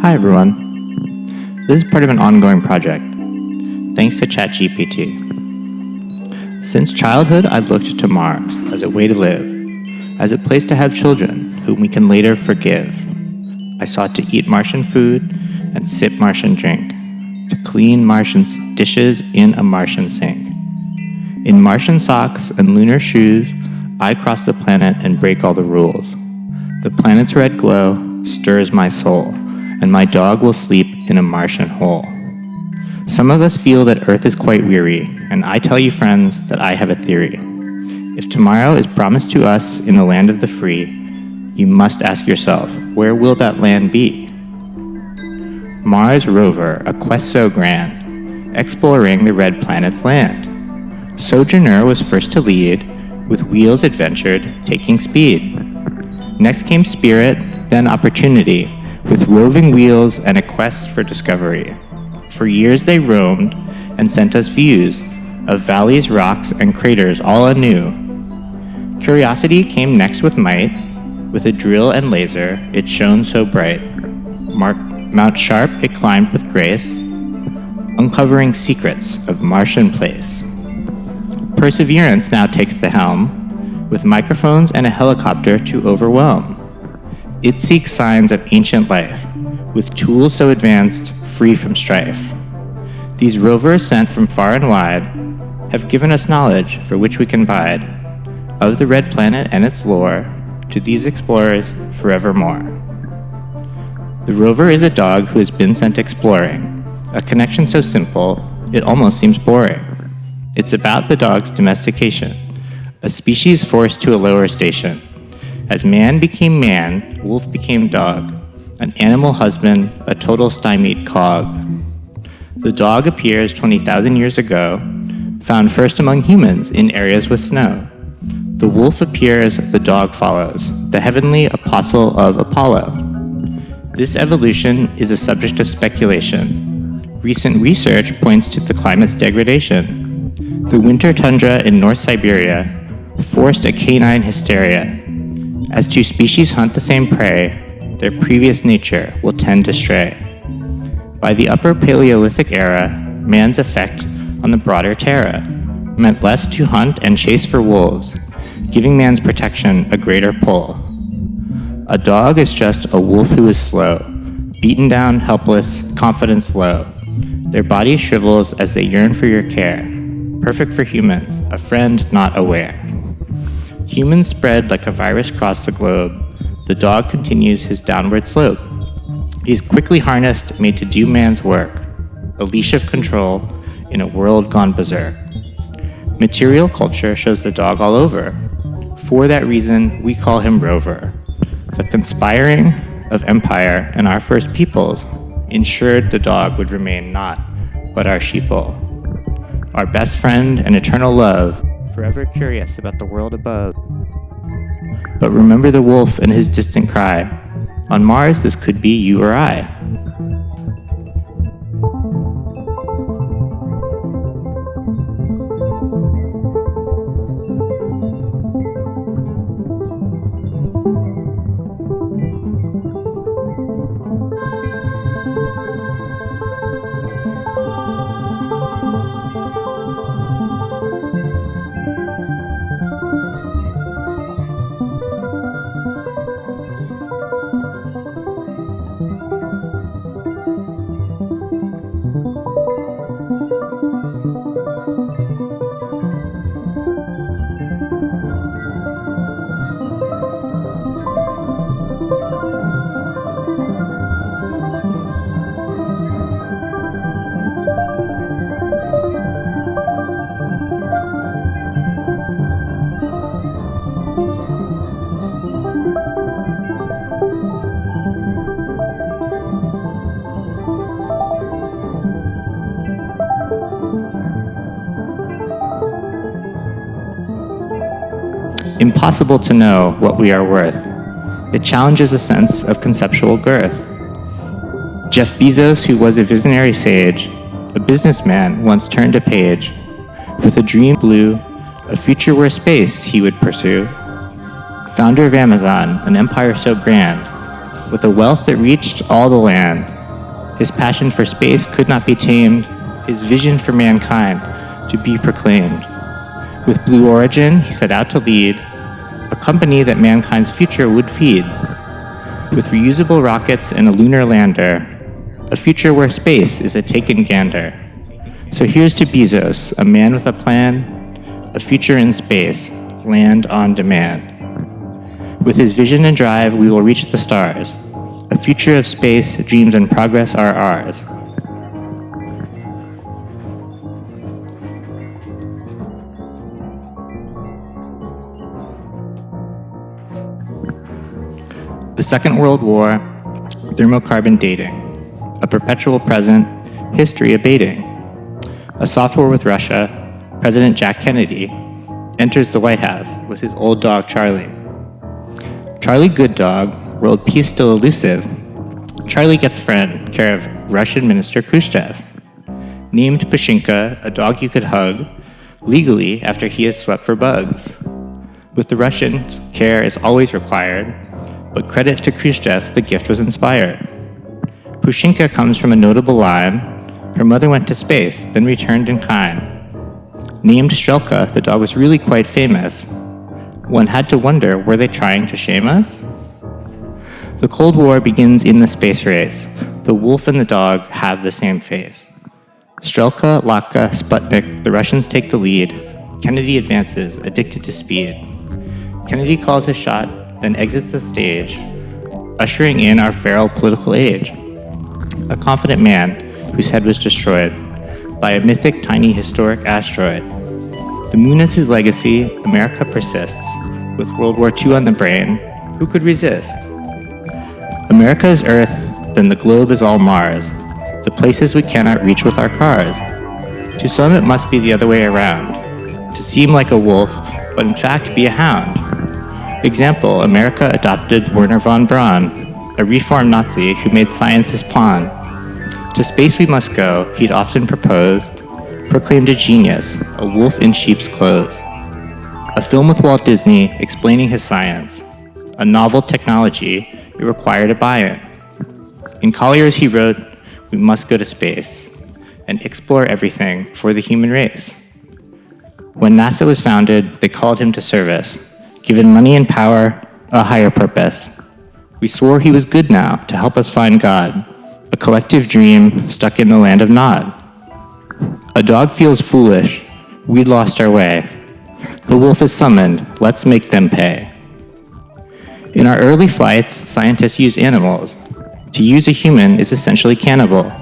Hi everyone. This is part of an ongoing project, thanks to ChatGPT. Since childhood, I've looked to Mars as a way to live, as a place to have children whom we can later forgive. I sought to eat Martian food and sip Martian drink, to clean Martian dishes in a Martian sink. In Martian socks and lunar shoes, I cross the planet and break all the rules. The planet's red glow stirs my soul, and my dog will sleep in a Martian hole. Some of us feel that Earth is quite weary, and I tell you, friends, that I have a theory. If tomorrow is promised to us in the land of the free, you must ask yourself, where will that land be? Mars Rover, a quest so grand, exploring the red planet's land. Sojourner was first to lead, with wheels adventured, taking speed. Next came Spirit, then Opportunity, with roving wheels and a quest for discovery. For years they roamed and sent us views of valleys, rocks, and craters all anew. Curiosity came next with might. With a drill and laser, it shone so bright. Mount Sharp it climbed with grace, uncovering secrets of Martian place. Perseverance now takes the helm, with microphones and a helicopter to overwhelm. It seeks signs of ancient life, with tools so advanced, free from strife. These rovers sent from far and wide have given us knowledge for which we can bide, of the red planet and its lore, to these explorers forevermore. The rover is a dog who has been sent exploring, a connection so simple, it almost seems boring. It's about the dog's domestication, a species forced to a lower station. As man became man, wolf became dog, an animal husband, a total stymied cog. The dog appears 20,000 years ago, found first among humans in areas with snow. The wolf appears, the dog follows, the heavenly apostle of Apollo. This evolution is a subject of speculation. Recent research points to the climate's degradation. The winter tundra in North Siberia forced a canine hysteria. As two species hunt the same prey, their previous nature will tend to stray. By the Upper Paleolithic era, man's effect on the broader terra meant less to hunt and chase for wolves, giving man's protection a greater pull. A dog is just a wolf who is slow, beaten down, helpless, confidence low. Their body shrivels as they yearn for your care. Perfect for humans, a friend not aware. Humans spread like a virus across the globe. The dog continues his downward slope. He's quickly harnessed, made to do man's work, a leash of control in a world gone berserk. Material culture shows the dog all over. For that reason, we call him Rover. The conspiring of empire and our first peoples ensured the dog would remain not but our sheeple. Our best friend and eternal love, forever curious about the world above. But remember the wolf and his distant cry. On Mars, this could be you or I. Impossible to know what we are worth. It challenges a sense of conceptual girth. Jeff Bezos, who was a visionary sage, a businessman, once turned a page. With a dream blue, a future where space he would pursue. Founder of Amazon, an empire so grand, with a wealth that reached all the land, His passion for space could not be tamed, his vision for mankind to be proclaimed. With Blue Origin, he set out to lead a company that mankind's future would feed. With reusable rockets and a lunar lander, a future where space is a taken gander. So here's to Bezos, a man with a plan, a future in space, land on demand. With his vision and drive, we will reach the stars. A future of space, dreams and progress are ours. The Second World War, thermocarbon dating, a perpetual present, history abating. A soft war with Russia, President Jack Kennedy enters the White House with his old dog Charlie. Charlie Good Dog, world peace still elusive. Charlie gets friend, care of Russian Minister Khrushchev. Named Pashinka, a dog you could hug, legally after he has swept for bugs. With the Russians, care is always required, but credit to Khrushchev, the gift was inspired. Pushinka comes from a notable line. Her mother went to space, then returned in kind. Named Strelka, the dog was really quite famous. One had to wonder, were they trying to shame us? The Cold War begins in the space race. The wolf and the dog have the same face. Strelka, Latka, Sputnik, the Russians take the lead. Kennedy advances, addicted to speed. Kennedy calls his shot, then exits the stage, ushering in our feral political age. A confident man whose head was destroyed by a mythic tiny historic asteroid. The moon is his legacy, America persists. With World War II on the brain, who could resist? America is Earth, then the globe is all Mars, the places we cannot reach with our cars. To some it must be the other way around, to seem like a wolf, but in fact be a hound. Example, America adopted Werner von Braun, a reformed Nazi who made science his pawn. To space we must go, he'd often proposed, proclaimed a genius, a wolf in sheep's clothes. A film with Walt Disney explaining his science, a novel technology it required a buy-in. In Collier's he wrote, we must go to space and explore everything for the human race. When NASA was founded, they called him to service, given money and power, a higher purpose. We swore he was good now to help us find God, a collective dream stuck in the land of Nod. A dog feels foolish, we'd lost our way. The wolf is summoned, let's make them pay. In our early flights, scientists use animals. To use a human is essentially cannibal.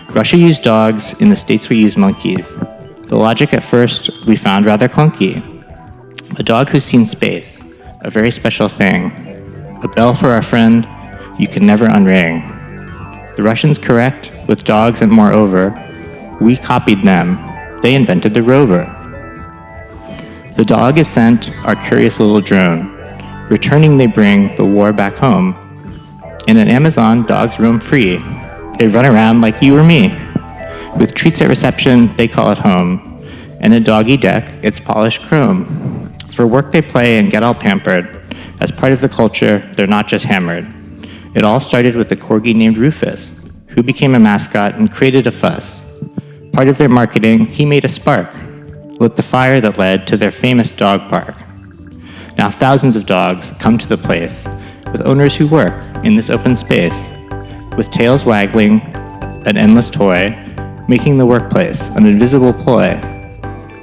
Russia used dogs, in the States we use monkeys. The logic at first we found rather clunky. A dog who's seen space, a very special thing. A bell for our friend you can never unring. The Russians correct with dogs, and moreover, we copied them. They invented the rover. The dog is sent, our curious little drone. Returning they bring the war back home. In an Amazon, dogs roam free. They run around like you or me. With treats at reception, they call it home. And a doggy deck, it's polished chrome. For work they play and get all pampered. As part of the culture, they're not just hammered. It all started with a corgi named Rufus, who became a mascot and created a fuss. Part of their marketing, he made a spark, lit the fire that led to their famous dog park. Now thousands of dogs come to the place, with owners who work in this open space, with tails waggling, an endless toy, making the workplace an invisible ploy.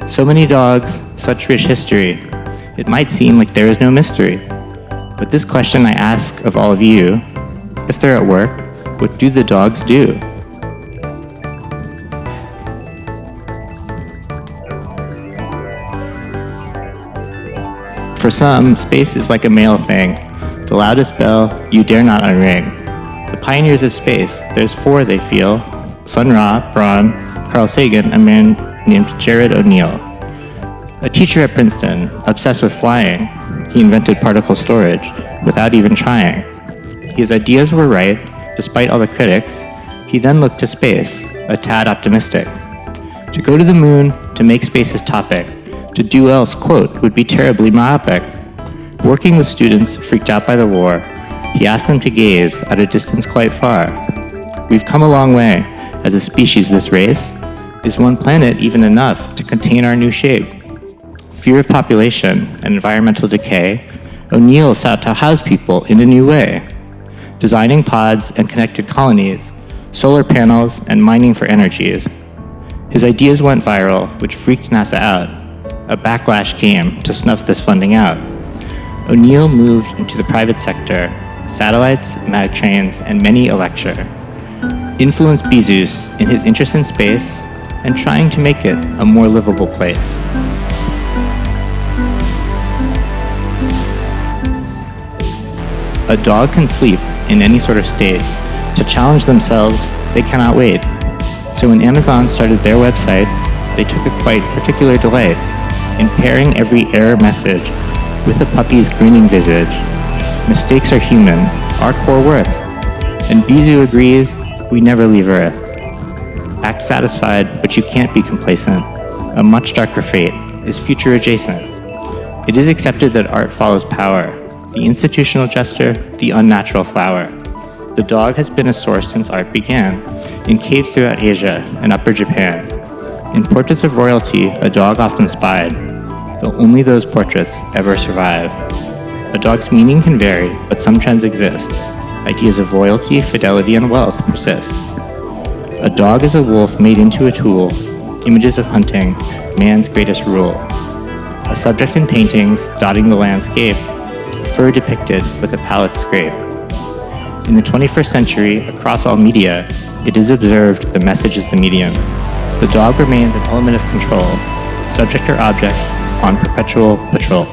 So many dogs, such rich history, it might seem like there is no mystery. But this question I ask of all of you, if they're at work, what do the dogs do? For some, space is like a male thing. The loudest bell you dare not unring. The pioneers of space, there's four they feel. Sun Ra, Braun, Carl Sagan, a man named Jared O'Neill. A teacher at Princeton, obsessed with flying, he invented particle storage without even trying. His ideas were right, despite all the critics. He then looked to space, a tad optimistic. To go to the moon, to make space his topic, to do else, quote, would be terribly myopic. Working with students freaked out by the war, he asked them to gaze at a distance quite far. We've come a long way. As a species, this race. Is one planet even enough to contain our new shape? Fear of population and environmental decay, O'Neill sought to house people in a new way. Designing pods and connected colonies, solar panels and mining for energies. His ideas went viral, which freaked NASA out. A backlash came to snuff this funding out. O'Neill moved into the private sector, satellites, mag trains, and many a lecture. Influenced Bezos in his interest in space and trying to make it a more livable place. A dog can sleep in any sort of state. To challenge themselves, they cannot wait. So when Amazon started their website, they took a quite particular delight in pairing every error message with a puppy's grinning visage. Mistakes are human, our core worth. And Bezos agrees, we never leave Earth. Act satisfied, but you can't be complacent. A much darker fate is future adjacent. It is accepted that art follows power, the institutional gesture, the unnatural flower. The dog has been a source since art began, in caves throughout Asia and upper Japan. In portraits of royalty, a dog often spied, though only those portraits ever survive. A dog's meaning can vary, but some trends exist. Ideas of loyalty, fidelity, and wealth persist. A dog is a wolf made into a tool, images of hunting, man's greatest rule. A subject in paintings, dotting the landscape, fur depicted with a palette scrape. In the 21st century, across all media, it is observed the message is the medium. The dog remains an element of control, subject or object, on perpetual patrol.